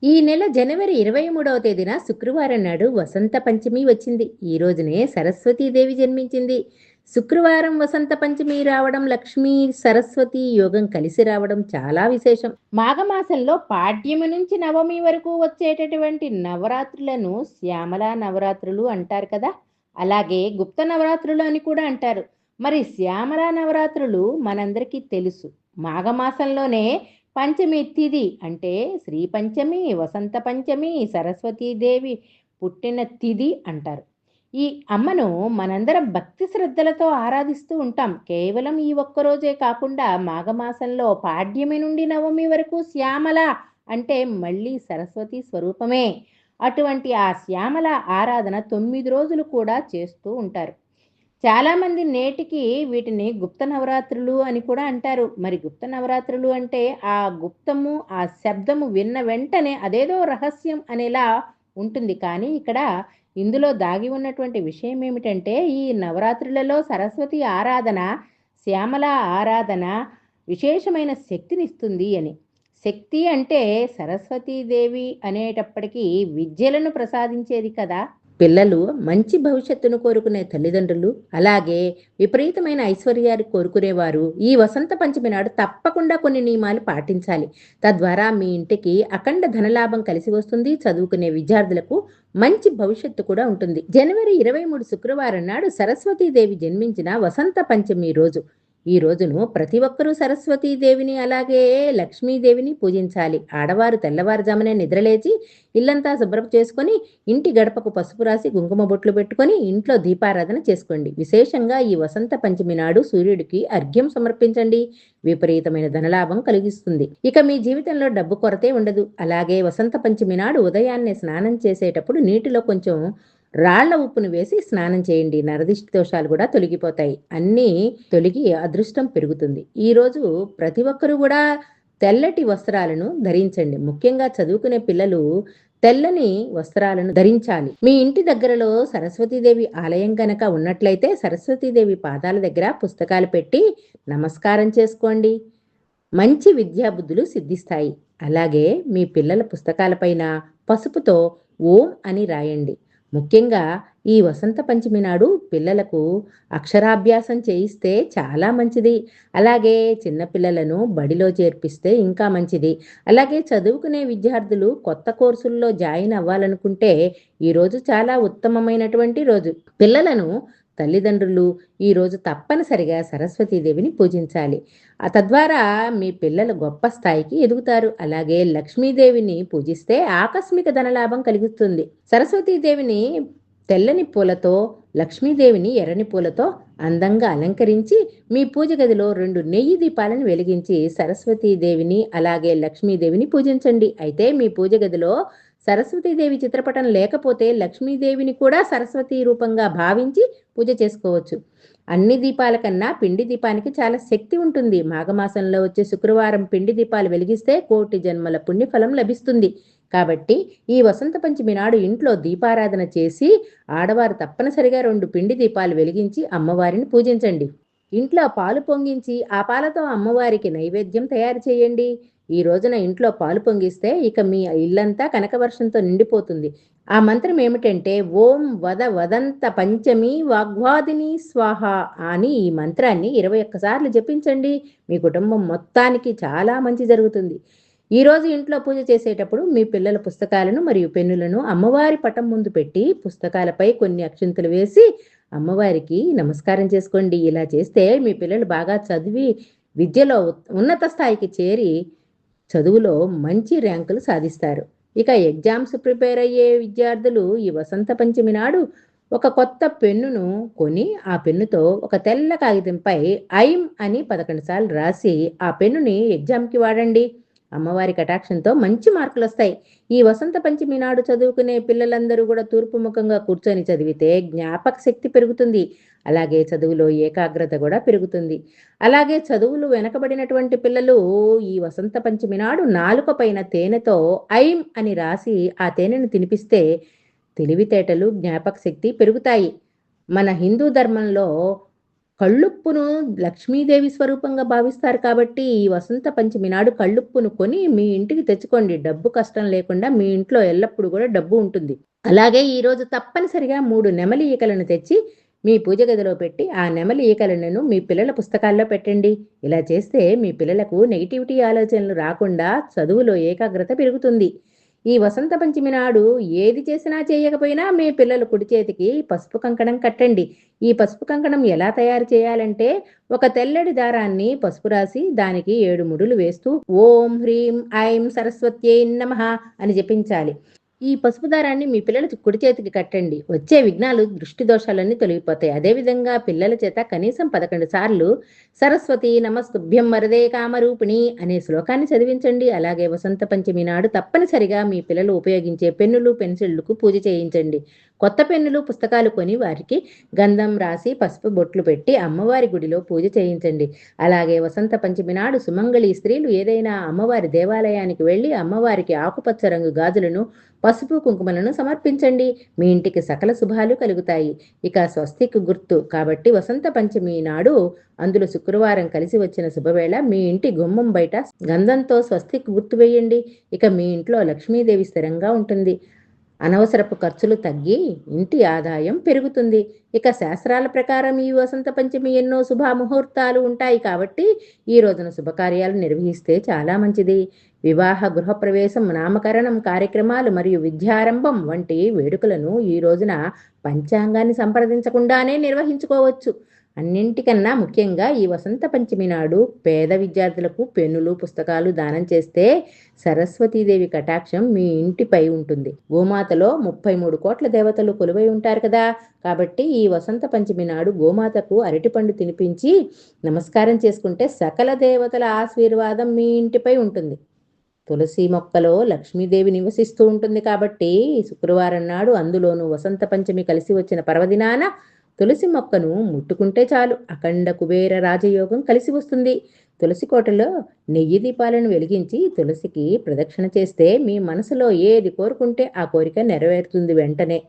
ఈ నెల జనవరి 23వ తేదీన శుక్రవారం నాడు వసంత పంచమి వచ్చింది. ఈ రోజునే సరస్వతీదేవి జన్మించింది. శుక్రవారం వసంత పంచమి రావడం, లక్ష్మీ సరస్వతి యోగం కలిసి రావడం చాలా విశేషం. మాఘమాసంలో పాడ్యమి నుంచి నవమి వరకు వచ్చేటటువంటి నవరాత్రులను శ్యామల నవరాత్రులు అంటారు కదా. అలాగే గుప్త నవరాత్రులు అని కూడా అంటారు. మరి శ్యామల నవరాత్రులు మనందరికీ తెలుసు. మాఘమాసంలోనే పంచమి తిథి అంటే శ్రీ పంచమి, వసంత పంచమి, సరస్వతీదేవి పుట్టిన తిథి అంటారు. ఈ అమ్మను మనందరం భక్తి శ్రద్ధలతో ఆరాధిస్తూ ఉంటాం. కేవలం ఈ ఒక్కరోజే కాకుండా మాఘమాసంలో పాడ్యమి నుండి నవమి వరకు శ్యామల అంటే మళ్ళీ సరస్వతి స్వరూపమే. అటువంటి ఆ శ్యామల ఆరాధన 9 రోజులు కూడా చేస్తూ ఉంటారు. చాలామంది నేటికి వీటిని గుప్త నవరాత్రులు అని కూడా అంటారు. మరి గుప్త నవరాత్రులు అంటే ఆ గుప్తము, ఆ శబ్దము విన్న వెంటనే అదేదో రహస్యం అనేలా ఉంటుంది. కానీ ఇక్కడ ఇందులో దాగి ఉన్నటువంటి విషయం ఏమిటంటే ఈ నవరాత్రులలో సరస్వతి ఆరాధన, శ్యామల ఆరాధన విశేషమైన శక్తినిస్తుంది అని. శక్తి అంటే సరస్వతీదేవి అనేటప్పటికీ విద్యలను ప్రసాదించేది కదా. పిల్లలు మంచి భవిష్యత్తును కోరుకునే తల్లిదండ్రులు, అలాగే విపరీతమైన ఐశ్వర్యాలు కోరుకునేవారు ఈ వసంత పంచమి నాడు తప్పకుండా కొన్ని నియమాలు పాటించాలి. తద్వారా మీ ఇంటికి అఖండ ధనలాభం కలిసి వస్తుంది. చదువుకునే విద్యార్థులకు మంచి భవిష్యత్తు కూడా ఉంటుంది. జనవరి 23 శుక్రవారం నాడు సరస్వతీదేవి జన్మించిన వసంత పంచమి రోజు. ఈ రోజును ప్రతి ఒక్కరూ సరస్వతీదేవిని అలాగే లక్ష్మీదేవిని పూజించాలి. ఆడవారు తెల్లవారుజామునే నిద్రలేచి ఇల్లంతా శుభ్రం చేసుకొని ఇంటి గడపకు పసుపు రాసి కుంకుమ బొట్లు పెట్టుకొని ఇంట్లో దీపారాధన చేసుకోండి. విశేషంగా ఈ వసంత పంచమి నాడు సూర్యుడికి అర్ఘ్యం సమర్పించండి. విపరీతమైన ధనలాభం కలిగిస్తుంది. ఇక మీ జీవితంలో డబ్బు కొరతే ఉండదు. అలాగే వసంత పంచమి నాడు ఉదయాన్నే స్నానం చేసేటప్పుడు నీటిలో కొంచెం రాళ్ల ఉప్పును వేసి స్నానం చేయండి. నరదిష్టి దోషాలు కూడా తొలగిపోతాయి. అన్నీ తొలగి అదృష్టం పెరుగుతుంది. ఈరోజు ప్రతి ఒక్కరూ కూడా తెల్లటి వస్త్రాలను ధరించండి. ముఖ్యంగా చదువుకునే పిల్లలు తెల్లని వస్త్రాలను ధరించాలి. మీ ఇంటి దగ్గరలో సరస్వతీదేవి ఆలయం కనుక ఉన్నట్లయితే సరస్వతీదేవి పాదాల దగ్గర పుస్తకాలు పెట్టి నమస్కారం చేసుకోండి. మంచి విద్యాబుద్ధులు సిద్ధిస్తాయి. అలాగే మీ పిల్లల పుస్తకాలపైన పసుపుతో ఓం అని రాయండి. ముఖ్యంగా ఈ వసంత పంచమి నాడు పిల్లలకు అక్షరాభ్యాసం చేయిస్తే చాలా మంచిది. అలాగే చిన్నపిల్లలను బడిలో చేర్పిస్తే ఇంకా మంచిది. అలాగే చదువుకునే విద్యార్థులు కొత్త కోర్సుల్లో జాయిన్ అవ్వాలనుకుంటే ఈరోజు చాలా ఉత్తమమైనటువంటి రోజు. పిల్లలను తల్లిదండ్రులు ఈరోజు తప్పనిసరిగా సరస్వతీదేవిని పూజించాలి. తద్వారా మీ పిల్లలు గొప్ప స్థాయికి ఎదుగుతారు. అలాగే లక్ష్మీదేవిని పూజిస్తే ఆకస్మిక ధనలాభం కలుగుతుంది. సరస్వతీదేవిని తెల్లని పూలతో, లక్ష్మీదేవిని ఎర్రని పూలతో అందంగా అలంకరించి మీ పూజ గదిలో 2 నెయ్యి దీపాలను వెలిగించి సరస్వతీదేవిని అలాగే లక్ష్మీదేవిని పూజించండి. అయితే మీ పూజ గదిలో సరస్వతీదేవి చిత్రపటం లేకపోతే లక్ష్మీదేవిని కూడా సరస్వతీ రూపంగా భావించి పూజ చేసుకోవచ్చు. అన్ని దీపాల కన్నా పిండి దీపానికి చాలా శక్తి ఉంటుంది. మాఘమాసంలో వచ్చే శుక్రవారం పిండి దీపాలు వెలిగిస్తే కోటి జన్మల పుణ్యఫలం లభిస్తుంది. కాబట్టి ఈ వసంత పంచమి నాడు ఇంట్లో దీపారాధన చేసి ఆడవారు తప్పనిసరిగా 2 పిండి దీపాలు వెలిగించి అమ్మవారిని పూజించండి. ఇంట్లో పాలు పొంగించి ఆ పాలతో అమ్మవారికి నైవేద్యం తయారు చేయండి. ఈ రోజున ఇంట్లో పాలు పొంగిస్తే ఇక మీ ఇల్లంతా కనకవర్షంతో నిండిపోతుంది. ఆ మంత్రం ఏమిటంటే ఓం వదంత పంచమి వాగ్వాదిని స్వాహ అని ఈ మంత్రాన్ని 21 సార్లు జపించండి. మీ కుటుంబం మొత్తానికి చాలా మంచి జరుగుతుంది. ఈరోజు ఇంట్లో పూజ చేసేటప్పుడు మీ పిల్లల పుస్తకాలను మరియు పెన్నులను అమ్మవారి పటం ముందు పెట్టి పుస్తకాలపై కొన్ని అక్షింతలు వేసి అమ్మవారికి నమస్కారం చేసుకోండి. ఇలా చేస్తే మీ పిల్లలు బాగా చదివి విద్యలో ఉన్నత స్థాయికి చేరి చదువులో మంచి ర్యాంకులు సాధిస్తారు. ఇక ఎగ్జామ్స్ ప్రిపేర్ అయ్యే విద్యార్థులు ఈ వసంత పంచమి నాడు ఒక కొత్త పెన్నును కొని ఆ పెన్నుతో ఒక తెల్ల కాగితంపై ఐం అని 11 సార్లు రాసి ఆ పెన్నుని ఎగ్జామ్కి వాడండి. అమ్మవారి కటాక్షంతో మంచి మార్కులు వస్తాయి. ఈ వసంత పంచమి నాడు చదువుకునే పిల్లలందరూ కూడా తూర్పు ముఖంగా కూర్చొని చదివితే జ్ఞాపక శక్తి పెరుగుతుంది. అలాగే చదువులో ఏకాగ్రత కూడా పెరుగుతుంది. అలాగే చదువులు వెనకబడినటువంటి పిల్లలు ఈ వసంత పంచమి నాడు నాలుక పైన తేనెతో ఐం అని రాసి ఆ తేనెను తినిపిస్తే తెలివితేటలు, జ్ఞాపక శక్తి పెరుగుతాయి. మన హిందూ ధర్మంలో కళ్ళుప్పును లక్ష్మీదేవి స్వరూపంగా భావిస్తారు కాబట్టి ఈ వసంత పంచమి నాడు కళ్ళుప్పును కొని మీ ఇంటికి తెచ్చుకోండి. డబ్బు కష్టం లేకుండా మీ ఇంట్లో ఎల్లప్పుడూ కూడా డబ్బు ఉంటుంది. అలాగే ఈరోజు తప్పనిసరిగా 3 నెమలి ఈకలను తెచ్చి మీ పూజ గదిలో పెట్టి ఆ నెమలి ఈకలను మీ పిల్లల పుస్తకాల్లో పెట్టండి. ఇలా చేస్తే మీ పిల్లలకు నెగిటివిటీ ఆలోచనలు రాకుండా చదువులో ఏకాగ్రత పెరుగుతుంది. ఈ వసంత పంచమి నాడు ఏది చేసినా చేయకపోయినా మీ పిల్లల కుడి చేతికి పసుపు కంకణం కట్టండి. ఈ పసుపు కంకణం ఎలా తయారు చేయాలంటే ఒక తెల్లటి దారాన్ని పసుపు రాసి దానికి 7 ముడులు వేస్తూ ఓం హ్రీం ఐం సరస్వత్యై నమః అని జపించాలి. ఈ పసుపు దారాన్ని మీ పిల్లల కుడి చేతికి కట్టండి. వచ్చే విఘ్నాలు, దృష్టి దోషాలన్నీ తొలగిపోతాయి. అదేవిధంగా పిల్లల చేత కనీసం 11 సార్లు సరస్వతి నమస్తుభ్యం వరదే కామరూపిణి అనే శ్లోకాన్ని చదివించండి. అలాగే వసంత పంచమి నాడు తప్పనిసరిగా మీ పిల్లలు ఉపయోగించే పెన్నులు, పెన్సిళ్లకు పూజ చేయించండి. కొత్త పెన్నులు, పుస్తకాలు కొని వారికి గంధం రాసి పసుపు బొట్లు పెట్టి అమ్మవారి గుడిలో పూజ చేయించండి. అలాగే వసంత పంచమి నాడు సుమంగళి స్త్రీలు ఏదైనా అమ్మవారి దేవాలయానికి వెళ్ళి అమ్మవారికి ఆకుపచ్చ రంగు గాజులను, పసుపు కుంకుమలను సమర్పించండి. మీ ఇంటికి సకల శుభాలు కలుగుతాయి. ఇక స్వస్తిక్ గుర్తు కాబట్టి వసంత పంచమి నాడు అందులో శుక్రవారం కలిసి వచ్చిన శుభవేళ మీ ఇంటి గుమ్మం బయట గంధంతో స్వస్తిక్ గుర్తు వేయండి. ఇక మీ ఇంట్లో లక్ష్మీదేవి స్థిరంగా ఉంటుంది. అనవసరపు ఖర్చులు తగ్గి ఇంటి ఆదాయం పెరుగుతుంది. ఇక శాస్త్రాల ప్రకారం ఈ వసంత పంచమి ఎన్నో శుభముహూర్తాలు ఉంటాయి కాబట్టి ఈ రోజున శుభకార్యాలు నిర్వహిస్తే చాలా మంచిది. వివాహ, గృహప్రవేశం, నామకరణం కార్యక్రమాలు మరియు విద్యారంభం వంటి వేడుకలను ఈ రోజున పంచాంగాన్ని సంప్రదించకుండానే నిర్వహించుకోవచ్చు. అన్నింటికన్నా ముఖ్యంగా ఈ వసంత పంచమి నాడు పేద విద్యార్థులకు పెన్నులు, పుస్తకాలు దానం చేస్తే సరస్వతీదేవి కటాక్షం మీ ఇంటిపై ఉంటుంది. గోమాతలో 33 కోట్ల దేవతలు కొలువై ఉంటారు కదా. కాబట్టి ఈ వసంత పంచమి నాడు గోమాతకు అరటిపండు తినిపించి నమస్కారం చేసుకుంటే సకల దేవతల ఆశీర్వాదం మీ ఇంటిపై ఉంటుంది. తులసి మొక్కలో లక్ష్మీదేవి నివసిస్తూ ఉంటుంది కాబట్టి శుక్రవారం నాడు అందులోనూ వసంత పంచమి కలిసి వచ్చిన పర్వదినాన తులసి మొక్కను ముట్టుకుంటే చాలు అఖండ కుబేర రాజయోగం కలిసి వస్తుంది. తులసి కోటలో నెయ్యి దీపాలను వెలిగించి తులసికి ప్రదక్షిణ చేస్తే మీ మనసులో ఏది కోరుకుంటే ఆ కోరిక నెరవేరుతుంది వెంటనే.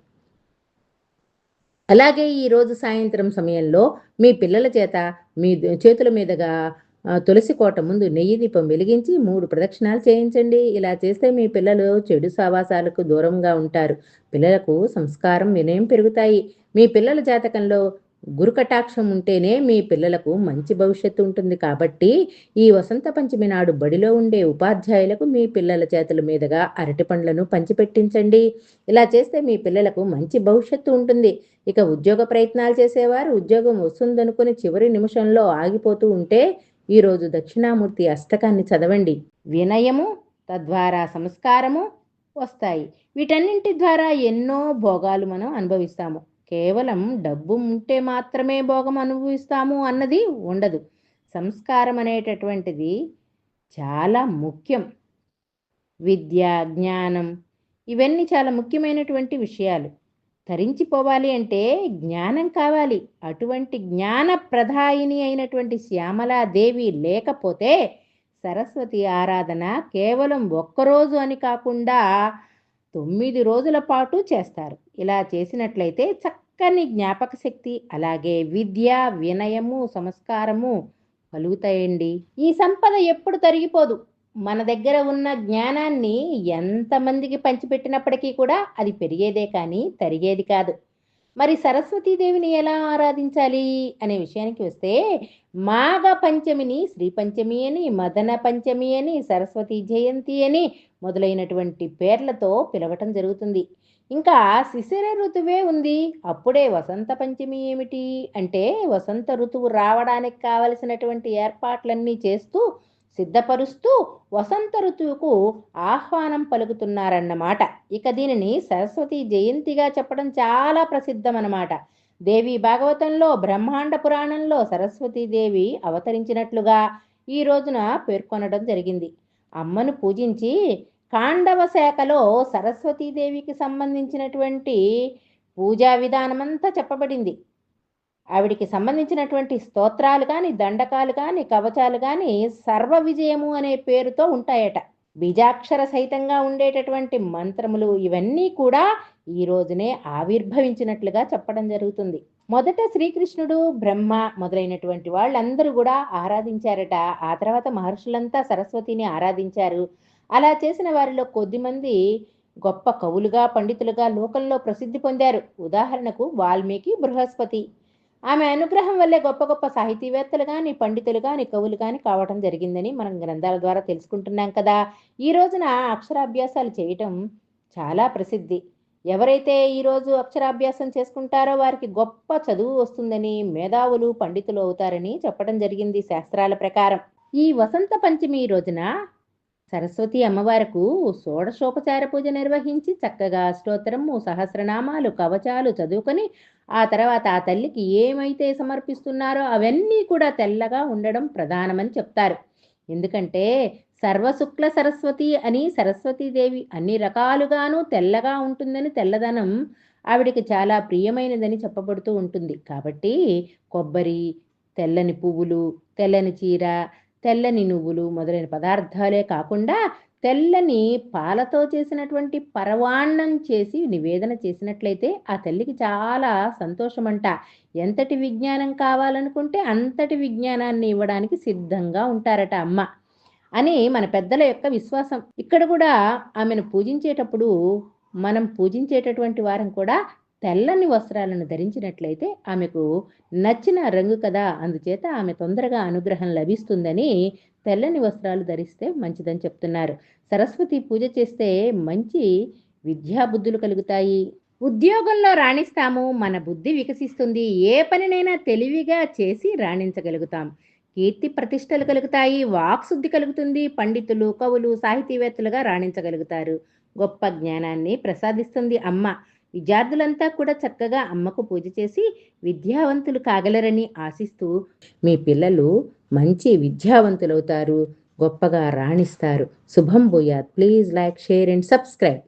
అలాగే ఈరోజు సాయంత్రం సమయంలో మీ పిల్లల చేత మీ చేతుల మీదుగా తులసి కోట ముందు నెయ్యి దీపం వెలిగించి 3 ప్రదక్షిణాలు చేయించండి. ఇలా చేస్తే మీ పిల్లలు చెడు సావాసాలకు దూరంగా ఉంటారు. పిల్లలకు సంస్కారం, వినయం పెరుగుతాయి. మీ పిల్లల జాతకంలో గురు కటాక్షం ఉంటేనే మీ పిల్లలకు మంచి భవిష్యత్తు ఉంటుంది. కాబట్టి ఈ వసంత పంచమి నాడు బడిలో ఉండే ఉపాధ్యాయులకు మీ పిల్లల చేతుల మీదుగా అరటి పండ్లను పంచిపెట్టించండి. ఇలా చేస్తే మీ పిల్లలకు మంచి భవిష్యత్తు ఉంటుంది. ఇక ఉద్యోగ ప్రయత్నాలు చేసేవారు ఉద్యోగం వస్తుందనుకుని చివరి నిమిషంలో ఆగిపోతూ ఉంటే ఈరోజు దక్షిణామూర్తి అష్టకాన్ని చదవండి. వినయము తద్వారా సంస్కారము వస్తాయి. వీటన్నింటి ద్వారా ఎన్నో భోగాలు మనం అనుభవిస్తాము. కేవలం డబ్బు ఉంటే మాత్రమే భోగం అనుభవిస్తాము అన్నది ఉండదు. సంస్కారం అనేటటువంటిది చాలా ముఖ్యం. విద్య, జ్ఞానం ఇవన్నీ చాలా ముఖ్యమైనటువంటి విషయాలు. తరించిపోవాలి అంటే జ్ఞానం కావాలి. అటువంటి జ్ఞాన ప్రదాయిని అయినటువంటి శ్యామలాదేవి లేకపోతే సరస్వతి ఆరాధన కేవలం ఒక్కరోజు అని కాకుండా 9 రోజుల పాటు చేస్తారు. ఇలా చేసినట్లయితే చక్కని జ్ఞాపక శక్తి, అలాగే విద్య, వినయము, సంస్కారము కలుగుతాయండి. ఈ సంపద ఎప్పుడు తరిగిపోదు. మన దగ్గర ఉన్న జ్ఞానాన్ని ఎంతమందికి పంచిపెట్టినప్పటికీ కూడా అది పెరిగేదే కానీ తరిగేది కాదు. మరి సరస్వతీదేవిని ఎలా ఆరాధించాలి అనే విషయానికి వస్తే మాఘ పంచమిని శ్రీ పంచమి అని, మదన పంచమి అని, సరస్వతి జయంతి అని మొదలైనటువంటి పేర్లతో పిలవటం జరుగుతుంది. ఇంకా శిశిర ఋతువే ఉంది. అప్పుడే వసంత పంచమి ఏమిటి అంటే వసంత ఋతువు రావడానికి కావలసినటువంటి ఏర్పాట్లన్నీ చేస్తూ సిద్ధపరుస్తూ వసంత ఋతువుకు ఆహ్వానం పలుకుతున్నారన్నమాట. ఇక దీనిని సరస్వతి జయంతిగా చెప్పడం చాలా ప్రసిద్ధమన్నమాట. దేవి భాగవతంలో, బ్రహ్మాండ పురాణంలో సరస్వతీదేవి అవతరించినట్లుగా ఈ రోజున పేర్కొనడం జరిగింది. అమ్మను పూజించి కాండవ శాఖలో సరస్వతీదేవికి సంబంధించినటువంటి పూజా విధానమంతా చెప్పబడింది. ఆవిడికి సంబంధించినటువంటి స్తోత్రాలు కానీ, దండకాలు కానీ, కవచాలు కానీ సర్వ విజయము అనే పేరుతో ఉంటాయట. బీజాక్షర సహితంగా ఉండేటటువంటి మంత్రములు ఇవన్నీ కూడా ఈ రోజునే ఆవిర్భవించినట్లుగా చెప్పడం జరుగుతుంది. మొదట శ్రీకృష్ణుడు, బ్రహ్మ మొదలైనటువంటి వాళ్ళందరూ కూడా ఆరాధించారట. ఆ తర్వాత మహర్షులంతా సరస్వతిని ఆరాధించారు. అలా చేసిన వారిలో కొద్దిమంది గొప్ప కవులుగా, పండితులుగా లోకంలో ప్రసిద్ధి పొందారు. ఉదాహరణకు వాల్మీకి, బృహస్పతి. ఆమె అనుగ్రహం వల్లే గొప్ప గొప్ప సాహితీవేత్తలు గాని, పండితులు గాని, కవులు గాని కావటం జరిగిందని మనం గ్రంథాల ద్వారా తెలుసుకుంటున్నాం కదా! ఈ రోజున అక్షరాభ్యాసాలు చేయటం చాలా ప్రసిద్ధి. ఎవరైతే ఈరోజు అక్షరాభ్యాసం చేసుకుంటారో వారికి గొప్ప చదువు వస్తుందని, మేధావులు, పండితులు అవుతారని చెప్పడం జరిగింది శాస్త్రాల ప్రకారం. ఈ వసంత పంచమి రోజున సరస్వతి అమ్మవారకు షోడశోపచార పూజ నిర్వహించి చక్కగా స్తోత్రము, సహస్రనామాలు, కవచాలు చదువుకొని ఆ తర్వాత ఆ తల్లికి ఏమైతే సమర్పిస్తున్నారో అవన్నీ కూడా తెల్లగా ఉండడం ప్రధానమని చెప్తారు. ఎందుకంటే సర్వశుక్ల సరస్వతి అని సరస్వతీదేవి అన్ని రకాలుగాను తెల్లగా ఉంటుందని, తెల్లదనం ఆవిడికి చాలా ప్రియమైనదని చెప్పబడుతూ ఉంటుంది. కాబట్టి కొబ్బరి, తెల్లని పువ్వులు, తెల్లని చీర, తెల్లని నువ్వులు మొదలైన పదార్థాలే కాకుండా తెల్లని పాలతో చేసినటువంటి పరవాన్నం చేసి నివేదన చేసినట్లయితే ఆ తల్లికి చాలా సంతోషమంట. ఎంతటి విజ్ఞానం కావాలనుకుంటే అంతటి విజ్ఞానాన్ని ఇవ్వడానికి సిద్ధంగా ఉంటారట అమ్మ అని మన పెద్దల యొక్క విశ్వాసం. ఇక్కడ కూడా ఆమెను పూజించేటప్పుడు మనం పూజించేటటువంటి వారం కూడా తెల్లని వస్త్రాలను ధరించినట్లయితే ఆమెకు నచ్చిన రంగు కదా, అందుచేత ఆమె తొందరగా అనుగ్రహం లభిస్తుందని తెల్లని వస్త్రాలు ధరిస్తే మంచిదని చెప్తున్నారు. సరస్వతి పూజ చేస్తే మంచి విద్యాబుద్ధులు కలుగుతాయి. ఉద్యోగంలో రాణిస్తాము, మన బుద్ధి వికసిస్తుంది, ఏ పనినైనా తెలివిగా చేసి రాణించగలుగుతాం. కీర్తి ప్రతిష్టలు కలుగుతాయి, వాక్శుద్ధి కలుగుతుంది, పండితులు, కవులు, సాహితీవేత్తలుగా రాణించగలుగుతారు. గొప్ప జ్ఞానాన్ని ప్రసాదిస్తుంది అమ్మ. విద్యార్థులంతా కూడా చక్కగా అమ్మకు పూజ చేసి విద్యావంతులు కాగలరని ఆశిస్తూ మీ పిల్లలు మంచి విద్యావంతులవుతారు, గొప్పగా రాణిస్తారు. శుభం భూయాత్. Please like, share and subscribe.